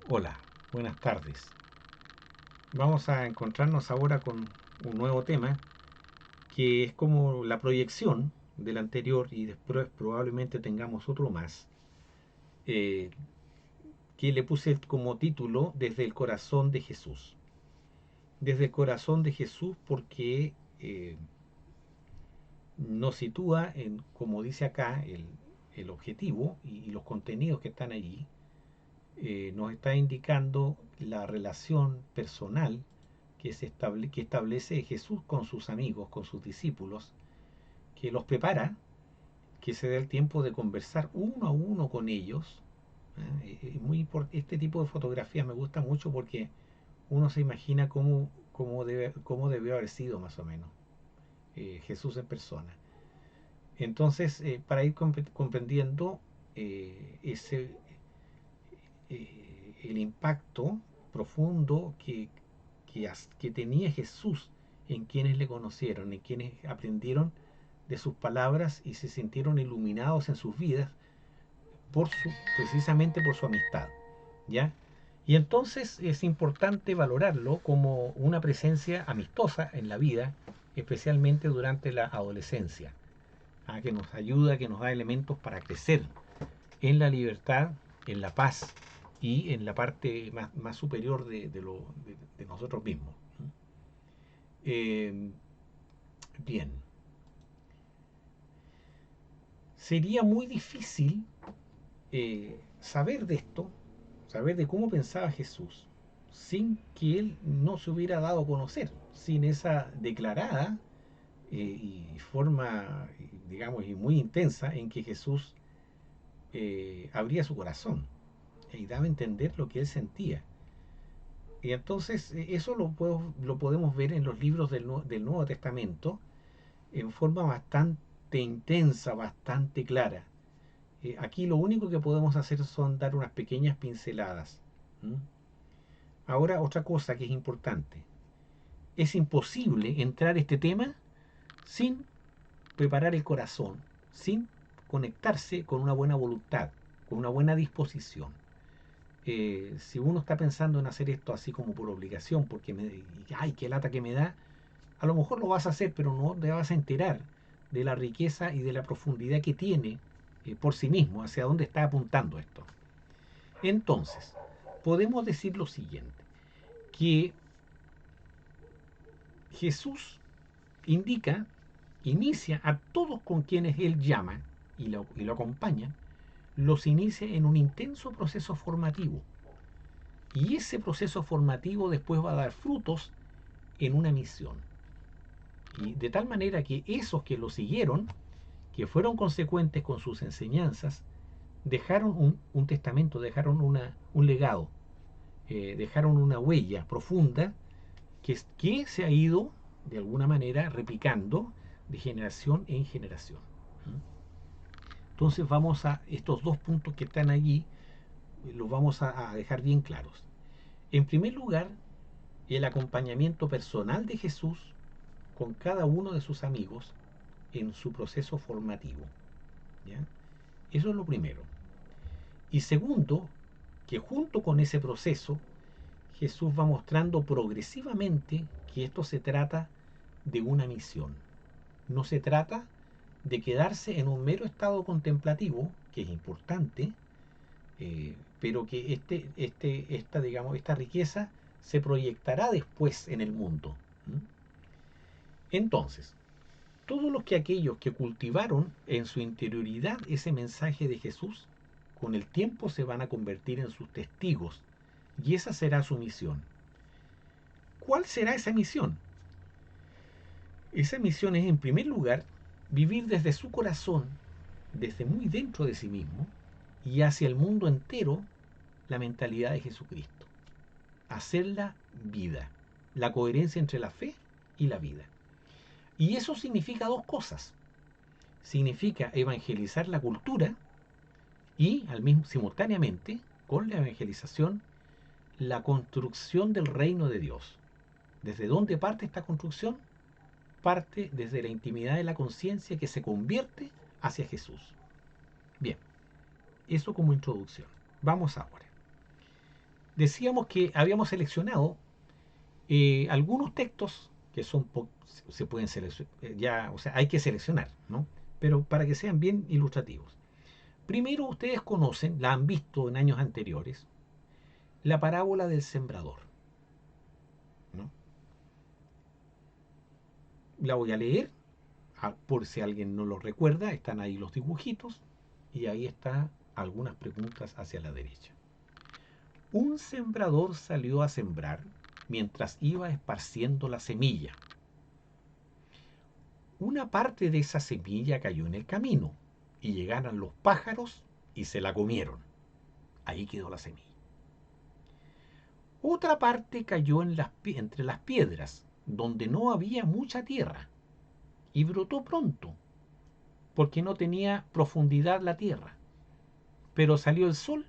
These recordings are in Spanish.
Hola, buenas tardes. Vamos a encontrarnos ahora con un nuevo tema que es como la proyección del anterior y después probablemente tengamos otro más, eh, que le puse como título Desde el corazón de Jesús. Desde el corazón de Jesús porque nos sitúa en, como dice acá, el objetivo y los contenidos que están allí, nos está indicando la relación personal que establece Jesús con sus amigos, con sus discípulos, que los prepara, que se da el tiempo de conversar uno a uno con ellos. Este tipo de fotografías me gusta mucho porque uno se imagina cómo debió haber sido más o menos Jesús en persona. Entonces, para ir comprendiendo ese, el impacto profundo que tenía Jesús en quienes le conocieron, en quienes aprendieron de sus palabras y se sintieron iluminados en sus vidas precisamente por su amistad, ¿ya? Y entonces es importante valorarlo como una presencia amistosa en la vida, especialmente durante la adolescencia, que nos ayuda, que nos da elementos para crecer en la libertad, en la paz y en la parte más superior de nosotros mismos. Eh, bien, sería muy difícil saber de esto, saber de cómo pensaba Jesús, sin que él no se hubiera dado a conocer, sin esa declarada y forma, digamos, y muy intensa en que Jesús abría su corazón y daba a entender lo que él sentía. Y entonces eso lo podemos ver en los libros del Nuevo Testamento en forma bastante intensa, bastante clara. Aquí lo único que podemos hacer son dar unas pequeñas pinceladas. ¿Mm? Ahora, otra cosa que es importante. Es imposible entrar a este tema sin preparar el corazón, sin conectarse con una buena voluntad, con una buena disposición. Si uno está pensando en hacer esto así como por obligación, ay, qué lata que me da, a lo mejor lo vas a hacer, pero no te vas a enterar de la riqueza y de la profundidad que tiene por sí mismo, hacia dónde está apuntando esto. Entonces, podemos decir lo siguiente, que Jesús indica, inicia a todos con quienes Él llama y lo acompaña, los inicia en un intenso proceso formativo. Y ese proceso formativo después va a dar frutos en una misión. Y de tal manera que esos que lo siguieron, que fueron consecuentes con sus enseñanzas, dejaron un testamento, dejaron un legado, dejaron una huella profunda que se ha ido de alguna manera replicando de generación en generación. Entonces vamos a estos dos puntos que están allí, los vamos a dejar bien claros. En primer lugar, el acompañamiento personal de Jesús con cada uno de sus amigos en su proceso formativo. ¿Ya? Eso es lo primero. Y segundo, que junto con ese proceso, Jesús va mostrando progresivamente que esto se trata de una misión. No se trata de quedarse en un mero estado contemplativo, que es importante, pero que digamos, esta riqueza se proyectará después en el mundo. Entonces, todos aquellos que cultivaron en su interioridad ese mensaje de Jesús, con el tiempo se van a convertir en sus testigos, y esa será su misión. ¿Cuál será esa misión? Esa misión es, en primer lugar, vivir desde su corazón, desde muy dentro de sí mismo, y hacia el mundo entero, la mentalidad de Jesucristo. Hacerla vida, la coherencia entre la fe y la vida. Y eso significa dos cosas. Significa evangelizar la cultura y simultáneamente con la evangelización la construcción del reino de Dios. ¿Desde dónde parte esta construcción? Parte desde la intimidad de la conciencia que se convierte hacia Jesús. Bien, eso como introducción. Vamos ahora. decíamos que habíamos seleccionado algunos textos que se pueden seleccionar, ya, o sea, hay que seleccionar, ¿no? Pero para que sean bien ilustrativos. Primero, ustedes conocen, la han visto en años anteriores, la parábola del sembrador, ¿no? La voy a leer, por si alguien no lo recuerda, están ahí los dibujitos y ahí están algunas preguntas hacia la derecha. Un sembrador salió a sembrar mientras iba esparciendo la semilla. Una parte de esa semilla cayó en el camino y llegaron los pájaros y se la comieron. Ahí quedó la semilla. Otra parte cayó entre las piedras, donde no había mucha tierra, y brotó pronto, porque no tenía profundidad la tierra. Pero salió el sol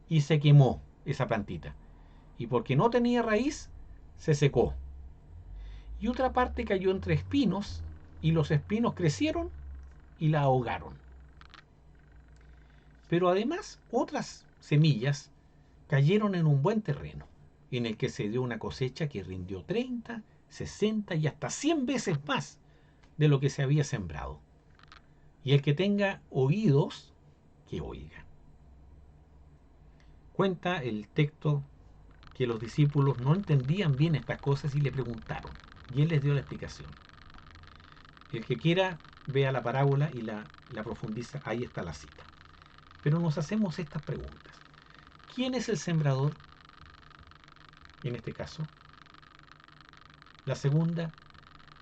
y se quemó esa plantita, y porque no tenía raíz, se secó. Y otra parte cayó entre espinos, y los espinos crecieron y la ahogaron. Pero además otras semillas cayeron en un buen terreno, en el que se dio una cosecha que rindió 30, 60 y hasta 100 veces más de lo que se había sembrado. Y el que tenga oídos, que oiga. Cuenta el texto que los discípulos no entendían bien estas cosas y le preguntaron. Y él les dio la explicación. El que quiera, vea la parábola y la profundiza. Ahí está la cita. Pero nos hacemos estas preguntas. ¿Quién es el sembrador? En este caso. La segunda,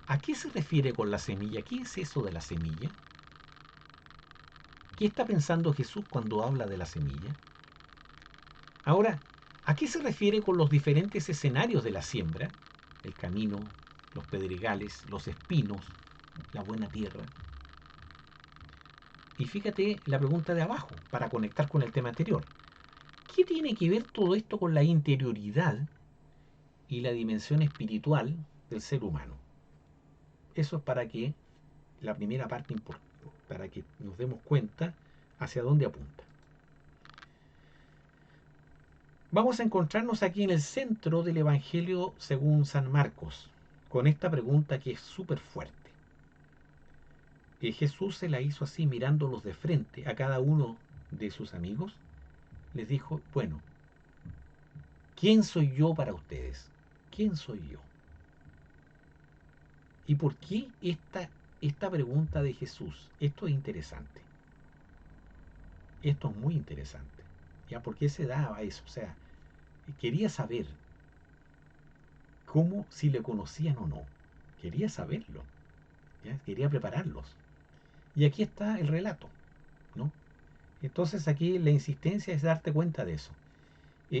¿a qué se refiere con la semilla? ¿Qué es eso de la semilla? ¿Qué está pensando Jesús cuando habla de la semilla? Ahora, ¿a qué se refiere con los diferentes escenarios de la siembra? El camino, los pedregales, los espinos, la buena tierra. Y fíjate la pregunta de abajo, para conectar con el tema anterior. ¿Qué tiene que ver todo esto con la interioridad y la dimensión espiritual del ser humano? Eso es para que la primera parte importa, para que nos demos cuenta hacia dónde apunta. Vamos a encontrarnos aquí en el centro del Evangelio según San Marcos, con esta pregunta que es súper fuerte. Jesús se la hizo así mirándolos de frente a cada uno de sus amigos. Les dijo, bueno, ¿quién soy yo para ustedes? ¿Quién soy yo? ¿Y por qué esta pregunta de Jesús? Esto es interesante. Esto es muy interesante. ¿Ya? ¿Por qué se daba eso? O sea, quería saber cómo, si le conocían o no. Quería saberlo. ¿Ya? Quería prepararlos. Y aquí está el relato, ¿no? Entonces aquí la insistencia es darte cuenta de eso.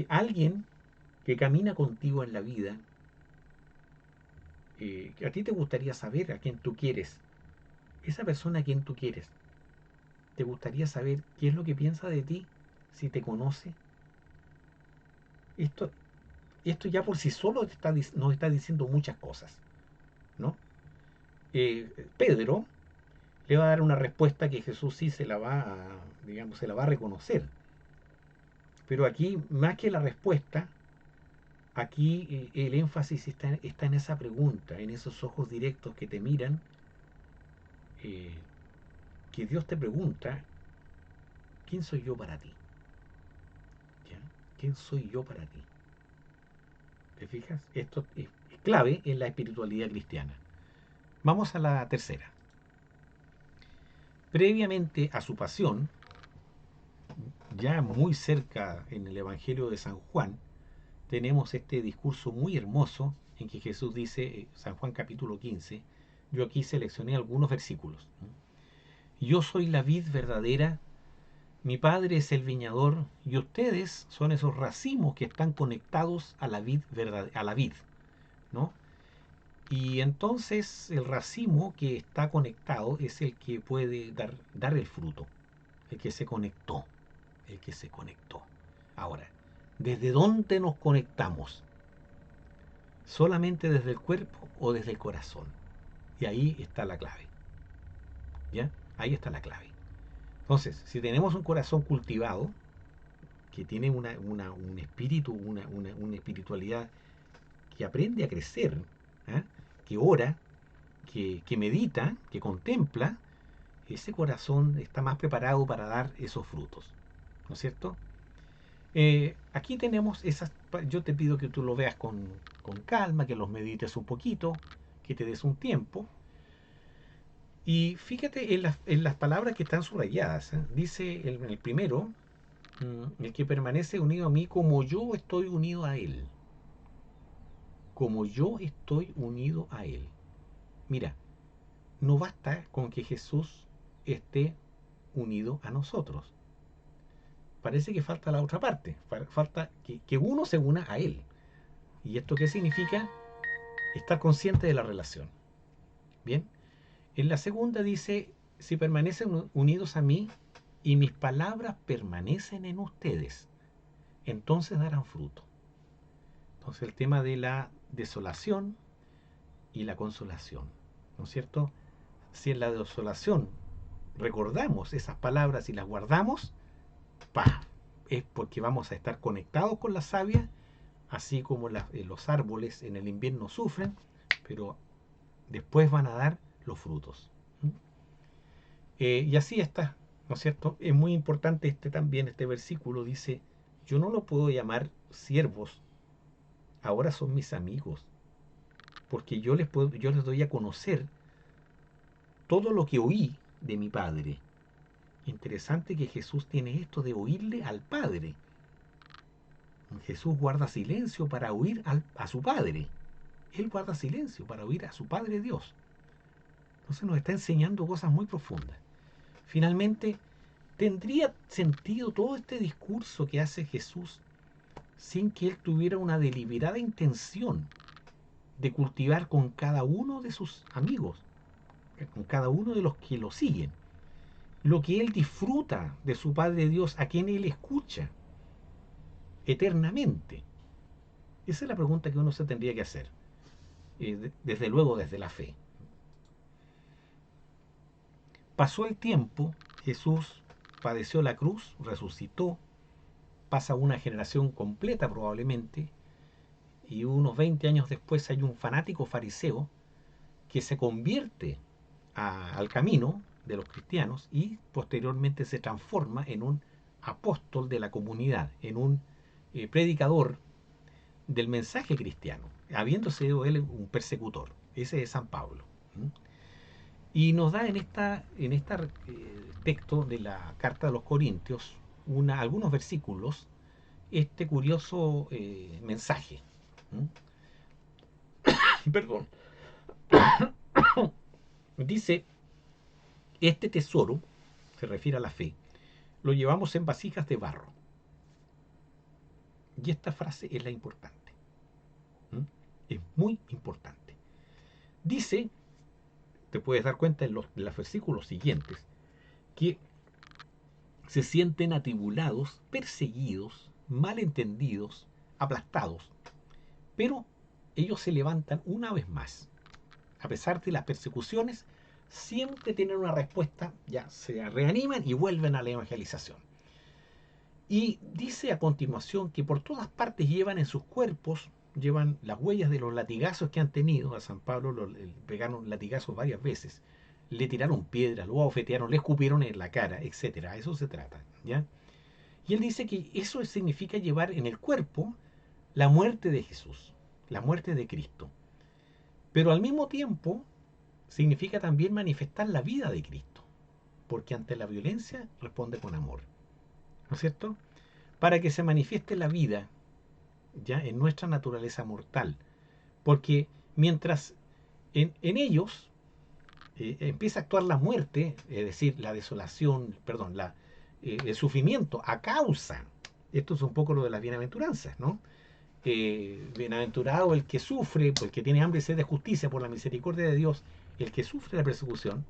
Alguien que camina contigo en la vida, que a ti te gustaría saber a quién tú quieres, esa persona a quien tú quieres, te gustaría saber qué es lo que piensa de ti, si te conoce. Esto, esto ya por sí solo nos está diciendo muchas cosas, ¿no? Pedro le va a dar una respuesta que Jesús sí se la va a, digamos, se la va a reconocer. Pero aquí, más que la respuesta, aquí el énfasis está en esa pregunta, en esos ojos directos que te miran, eh, que Dios te pregunta, ¿quién soy yo para ti? ¿Ya? ¿Quién soy yo para ti? ¿Te fijas? Esto es clave en la espiritualidad cristiana. Vamos a la tercera. Previamente a su pasión, ya muy cerca en el Evangelio de San Juan, tenemos este discurso muy hermoso en que Jesús dice, San Juan capítulo 15, yo aquí seleccioné algunos versículos. Yo soy la vid verdadera, mi padre es el viñador y ustedes son esos racimos que están conectados a la vid a la vid, ¿no? Y entonces el racimo que está conectado es el que puede dar el fruto, el que se conectó, el que se conectó. Ahora, ¿desde dónde nos conectamos? ¿Solamente desde el cuerpo o desde el corazón? Y ahí está la clave. ¿Ya? Ahí está la clave. Entonces, si tenemos un corazón cultivado, que tiene un espíritu, una espiritualidad que aprende a crecer, ¿ah? Que ora, que medita, que contempla, ese corazón está más preparado para dar esos frutos, ¿no es cierto? Aquí tenemos esas, yo te pido que tú lo veas con calma, que los medites un poquito, que te des un tiempo. Y fíjate en las palabras que están subrayadas. ¿Eh? Dice el primero, el que permanece unido a mí como yo estoy unido a él. Como yo estoy unido a él. Mira, no basta con que Jesús esté unido a nosotros. Parece que falta la otra parte. Falta que uno se una a él. ¿Y esto qué significa? Estar consciente de la relación. Bien. En la segunda dice, si permanecen unidos a mí y mis palabras permanecen en ustedes, entonces darán fruto. Entonces el tema de la desolación y la consolación, ¿no es cierto? Si en la desolación recordamos esas palabras y las guardamos, ¡pah! Es porque vamos a estar conectados con la savia, así como los árboles en el invierno sufren, pero después van a dar los frutos. Y así está, ¿no es cierto? Es muy importante también, este versículo dice, yo no lo puedo llamar siervos, ahora son mis amigos, porque yo les doy a conocer todo lo que oí de mi Padre. Interesante que Jesús tiene esto de oírle al Padre. Jesús guarda silencio para oír a su Padre. Él guarda silencio para oír a su Padre Dios. Entonces nos está enseñando cosas muy profundas. Finalmente, ¿tendría sentido todo este discurso que hace Jesús sin que él tuviera una deliberada intención de cultivar con cada uno de sus amigos, con cada uno de los que lo siguen, lo que él disfruta de su Padre Dios, a quien él escucha eternamente? Esa es la pregunta que uno se tendría que hacer, desde luego desde la fe. Pasó el tiempo, Jesús padeció la cruz, resucitó, pasa una generación completa probablemente, y unos 20 años después hay un fanático fariseo que se convierte al camino de los cristianos y posteriormente se transforma en un apóstol de la comunidad, en un predicador del mensaje cristiano, habiendo sido él un persecutor. Ese es San Pablo. Y nos da en este texto de la carta de los Corintios algunos versículos este curioso mensaje. Perdón. Dice, este tesoro, se refiere a la fe, lo llevamos en vasijas de barro. Y esta frase es la importante. Es muy importante. Dice, te puedes dar cuenta en los versículos siguientes, que se sienten atribulados, perseguidos, malentendidos, aplastados. Pero ellos se levantan una vez más. A pesar de las persecuciones, siempre tienen una respuesta, ya se reaniman y vuelven a la evangelización. Y dice a continuación que por todas partes llevan en sus cuerpos, llevan las huellas de los latigazos que han tenido. A San Pablo le pegaron latigazos varias veces, le tiraron piedras, lo abofetearon, le escupieron en la cara, etcétera. Eso se trata, ¿ya? Y él dice que eso significa llevar en el cuerpo la muerte de Jesús, la muerte de Cristo. Pero al mismo tiempo significa también manifestar la vida de Cristo, porque ante la violencia responde con amor, ¿no es cierto? Para que se manifieste la vida ya en nuestra naturaleza mortal, porque mientras en ellos empieza a actuar la muerte, es decir, la desolación, perdón, el sufrimiento a causa, esto es un poco lo de las bienaventuranzas, ¿no? Bienaventurado el que sufre, el que tiene hambre y sed de justicia por la misericordia de Dios, el que sufre la persecución,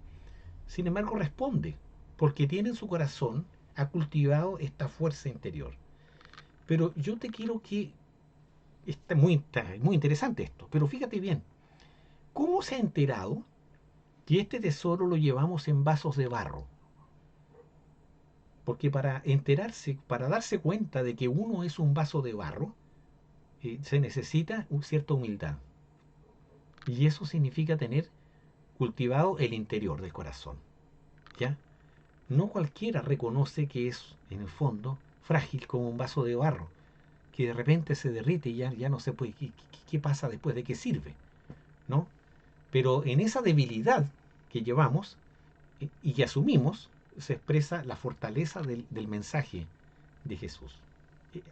sin embargo responde, porque tiene en su corazón, ha cultivado esta fuerza interior. Pero yo te quiero que, está muy interesante esto, pero fíjate bien, ¿cómo se ha enterado que este tesoro lo llevamos en vasos de barro? Porque para enterarse, para darse cuenta de que uno es un vaso de barro, se necesita cierta humildad. Y eso significa tener cultivado el interior del corazón. ¿Ya? No cualquiera reconoce que es, en el fondo, frágil como un vaso de barro, que de repente se derrite y ya no se puede. ¿Qué pasa después? ¿De qué sirve? ¿No? Pero en esa debilidad que llevamos y que asumimos, se expresa la fortaleza del mensaje de Jesús.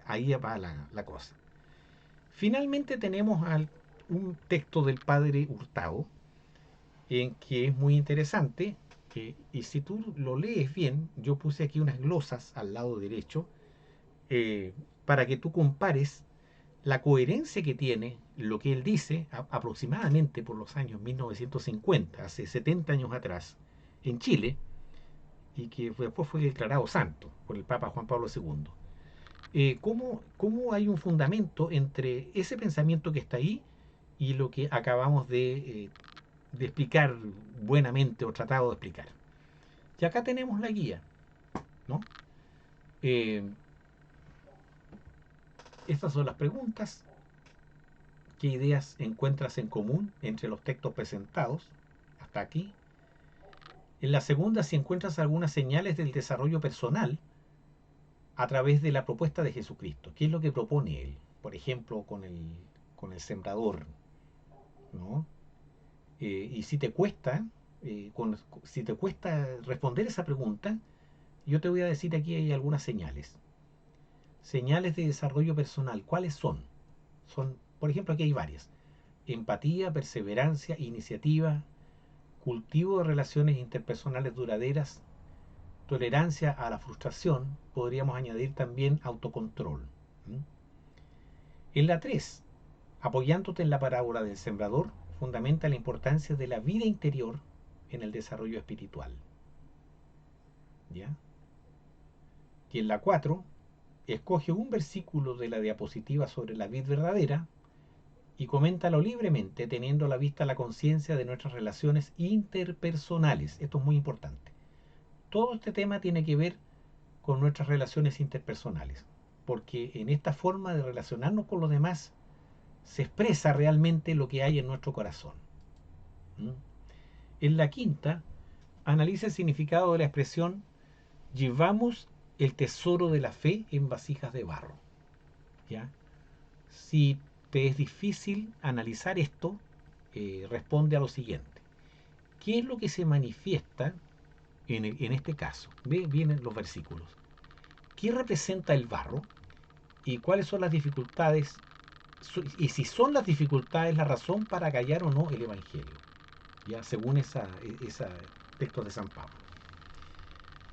Ahí va la cosa. Finalmente tenemos un texto del padre Hurtado, en que es muy interesante, y si tú lo lees bien, yo puse aquí unas glosas al lado derecho, eh, para que tú compares la coherencia que tiene lo que él dice aproximadamente por los años 1950, hace 70 años atrás, en Chile, y que después fue declarado santo por el Papa Juan Pablo II. ¿Cómo hay un fundamento entre ese pensamiento que está ahí y lo que acabamos de explicar buenamente o tratado de explicar? Y acá tenemos la guía, ¿no? Eh, Estas son las preguntas. ¿Qué ideas encuentras en común entre los textos presentados hasta aquí? En la segunda, si encuentras algunas señales del desarrollo personal a través de la propuesta de Jesucristo. ¿Qué es lo que propone él? Por ejemplo, con el sembrador, ¿no? Y si te cuesta, si te cuesta responder esa pregunta, yo te voy a decir aquí hay algunas señales. Señales de desarrollo personal, ¿cuáles son? Por ejemplo, aquí hay varias. Empatía, perseverancia, iniciativa, cultivo de relaciones interpersonales duraderas, tolerancia a la frustración, podríamos añadir también autocontrol. ¿Mm? En la 3, apoyándote en la parábola del sembrador, fundamenta la importancia de la vida interior en el desarrollo espiritual. ¿Ya? Y en la 4, escoge un versículo de la diapositiva sobre la vid verdadera y coméntalo libremente, teniendo a la vista la conciencia de nuestras relaciones interpersonales. Esto es muy importante. Todo este tema tiene que ver con nuestras relaciones interpersonales, porque en esta forma de relacionarnos con los demás se expresa realmente lo que hay en nuestro corazón. ¿Mm? En la quinta, analiza el significado de la expresión llevamos el tesoro de la fe en vasijas de barro. ¿Ya? Si te es difícil analizar esto, responde a lo siguiente. ¿Qué es lo que se manifiesta en este caso? Vienen los versículos. ¿Qué representa el barro? ¿Y cuáles son las dificultades? Y si son las dificultades la razón para callar o no el Evangelio, ya según esa texto de San Pablo.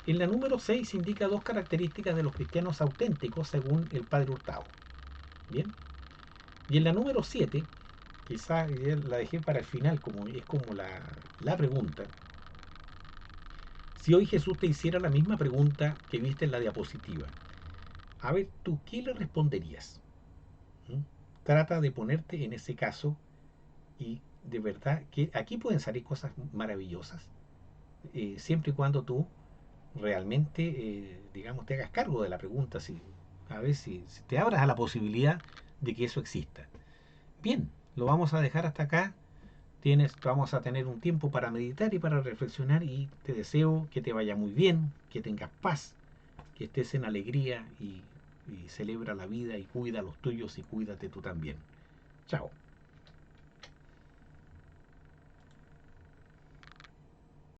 En la número 6 indica dos características de los cristianos auténticos según el padre Hurtado. Bien. Y en la número 7, quizá la dejé para el final, como es como la pregunta. Si hoy Jesús te hiciera la misma pregunta que viste en la diapositiva, a ver, ¿tú qué le responderías? ¿Mm? Trata de ponerte en ese caso y de verdad que aquí pueden salir cosas maravillosas, siempre y cuando tú realmente, digamos, te hagas cargo de la pregunta, a ver si te abras a la posibilidad de que eso exista. Bien, lo vamos a dejar hasta acá. Vamos a tener un tiempo para meditar y para reflexionar y te deseo que te vaya muy bien, que tengas paz, que estés en alegría y celebra la vida y cuida a los tuyos y cuídate tú también. Chao.